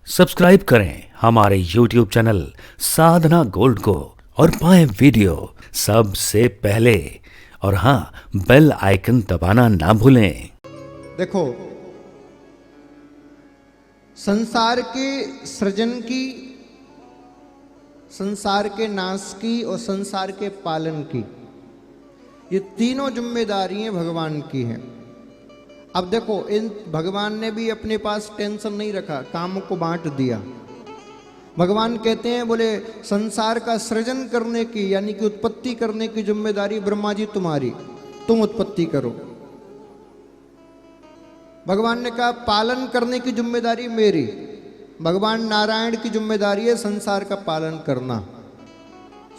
Subscribe करें हमारे YouTube channel साधना gold को और पाएं वीडियो सबसे पहले। और हाँ, बेल आइकन दबाना ना भूलें। देखो, संसार के सृजन की, संसार के नाश की और संसार के पालन की, ये तीनों जिम्मेदारियां भगवान की हैं। अब देखो, इन भगवान ने भी अपने पास टेंशन नहीं रखा, काम को बांट दिया। भगवान कहते हैं, बोले संसार का सृजन करने की यानी कि उत्पत्ति करने की जिम्मेदारी ब्रह्मा जी तुम्हारी, तुम उत्पत्ति करो। भगवान ने कहा पालन करने की जिम्मेदारी मेरी। भगवान नारायण की जिम्मेदारी है संसार का पालन करना।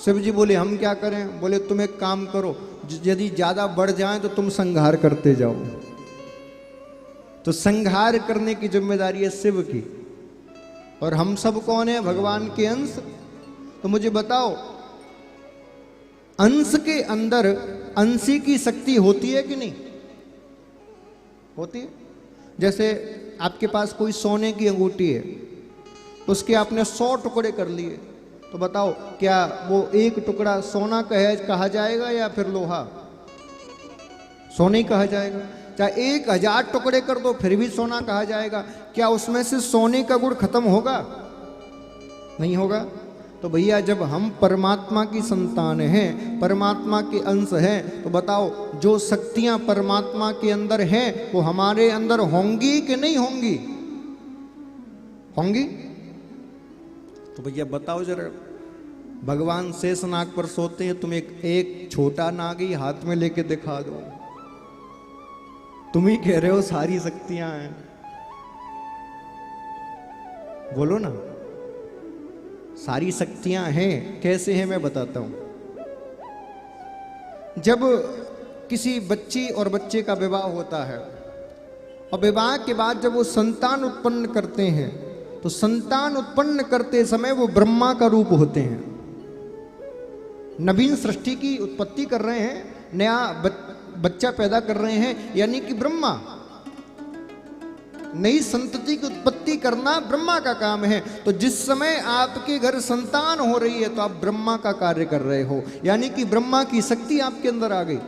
शिव जी बोले हम क्या करें? बोले तुम एक काम करो, यदि ज्यादा बढ़ जाए तो तुम संहार करते जाओ। तो संहार करने की जिम्मेदारी है शिव की। और हम सब कौन है? भगवान के अंश। तो मुझे बताओ, अंश के अंदर अंशी की शक्ति होती है कि नहीं होती है? जैसे आपके पास कोई सोने की अंगूठी है, उसके आपने 100 टुकड़े कर लिए, तो बताओ क्या वो एक टुकड़ा सोना कहा जाएगा या फिर लोहा? सोने ही कहा जाएगा। चाहे 1000 टुकड़े कर दो फिर भी सोना कहा जाएगा। क्या उसमें से सोने का गुण खत्म होगा? नहीं होगा। तो भैया, जब हम परमात्मा की संतान हैं, परमात्मा के अंश हैं, तो बताओ जो शक्तियां परमात्मा के अंदर हैं वो हमारे अंदर होंगी कि नहीं होंगी? होंगी। तो भैया बताओ जरा, भगवान शेष नाग पर सोते हैं, तुम एक छोटा नाग ही हाथ में लेके दिखा दो, तुम ही कह रहे हो सारी शक्तियां हैं। बोलो ना, सारी शक्तियां हैं। कैसे हैं मैं बताता हूं। जब किसी बच्ची और बच्चे का विवाह होता है और विवाह के बाद जब वो संतान उत्पन्न करते हैं, तो संतान उत्पन्न करते समय वो ब्रह्मा का रूप होते हैं। नवीन सृष्टि की उत्पत्ति कर रहे हैं, नया बच्चा पैदा कर रहे हैं, यानी कि ब्रह्मा। नई संतति की उत्पत्ति करना ब्रह्मा का काम है। तो जिस समय आपके घर संतान हो रही है तो आप ब्रह्मा का कार्य कर रहे हो, यानी कि ब्रह्मा की शक्ति आपके अंदर आ गई।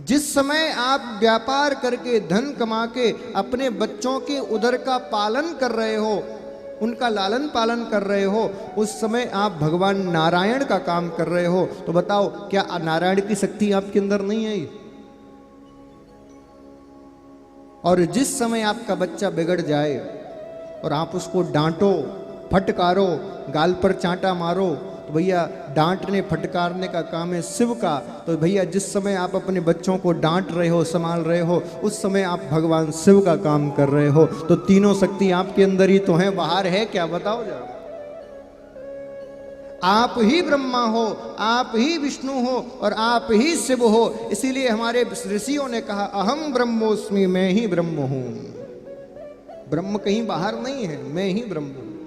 जिस समय आप व्यापार करके धन कमा के अपने बच्चों के उदर का पालन कर रहे हो, उनका लालन पालन कर रहे हो, उस समय आप भगवान नारायण का काम कर रहे हो। तो बताओ क्या नारायण की शक्ति आपके अंदर नहीं है? और जिस समय आपका बच्चा बिगड़ जाए और आप उसको डांटो, फटकारो, गाल पर चांटा मारो, तो भैया डांटने फटकारने का काम है शिव का। तो भैया जिस समय आप अपने बच्चों को डांट रहे हो, संभाल रहे हो, उस समय आप भगवान शिव का काम कर रहे हो। तो तीनों शक्ति आपके अंदर ही तो है, बाहर है क्या? बताओ जरा। आप ही ब्रह्मा हो, आप ही विष्णु हो और आप ही शिव हो। इसीलिए हमारे ऋषियों ने कहा अहम ब्रह्मोस्मि, मैं ही ब्रह्म हूं। ब्रह्म कहीं बाहर नहीं है, मैं ही ब्रह्म हूं।